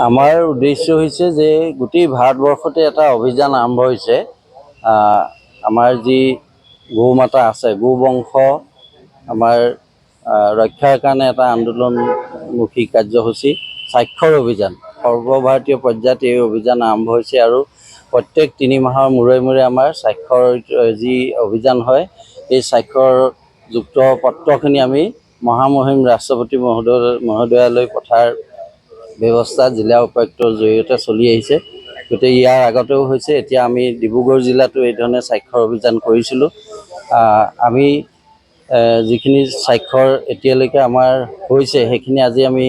আমাৰ উদ্দেশ্য হৈছে যে গোটেই ভাৰতবৰ্ষতে এটা অভিযান আৰম্ভ হৈছে। আমাৰ যি গৌ মাতা আছে, গৌ বংশ আমাৰ ৰক্ষাৰ কাৰণে এটা আন্দোলনমুখী কাৰ্যসূচী স্বাক্ষৰ অভিযান। সৰ্বভাৰতীয় পৰ্যায়ত এই অভিযান আৰম্ভ হৈছে আৰু প্ৰত্যেক 3 মাহৰ মূৰে মূৰে আমাৰ স্বাক্ষৰ যি অভিযান হয়, এই স্বাক্ষৰযুক্ত পত্ৰখিনি আমি মহামহিম ৰাষ্ট্ৰপতি মহোদয়ালৈ পঠাৰ ব্যৱস্থা জিলা উপায়ুক্তৰ জৰিয়তে চলি আহিছে। গতিকে ইয়াৰ আগতেও হৈছে, এতিয়া আমি ডিব্ৰুগড় জিলাতো এই ধৰণে স্বাক্ষৰ অভিযান কৰিছিলোঁ। আমি যিখিনি স্বাক্ষৰ এতিয়ালৈকে আমাৰ হৈছে, সেইখিনি আজি আমি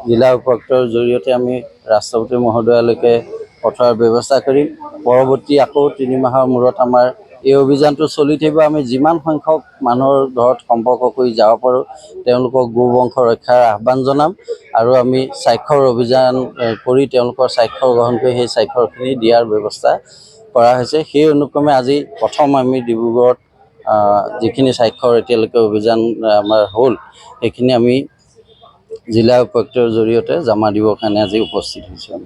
জিলা উপায়ুক্তৰ জৰিয়তে আমি ৰাষ্ট্ৰপতি মহোদয়ালৈকে পঠোৱাৰ ব্যৱস্থা কৰিম। পৰৱৰ্তী আকৌ 3 মাহৰ মূৰত আমাৰ এই অভিযানটো চলি থাকিব। আমি যিমান সংখ্যক মানুহৰ ঘৰত সম্পৰ্ক কৰি যাব পাৰোঁ, তেওঁলোকক গৌ বংশ ৰক্ষাৰ আহ্বান জনাম আৰু আমি স্বাক্ষৰ অভিযান কৰি তেওঁলোকৰ স্বাক্ষৰ গ্ৰহণ কৰি সেই স্বাক্ষৰখিনি দিয়াৰ ব্যৱস্থা কৰা হৈছে। সেই অনুক্ৰমে আজি প্ৰথম আমি ডিব্ৰুগড়ত যিখিনি স্বাক্ষৰ এতিয়ালৈকে অভিযান আমাৰ হ'ল, সেইখিনি আমি জিলা উপায়ুক্তৰ জৰিয়তে জমা দিবৰ কাৰণে আজি উপস্থিত হৈছোঁ।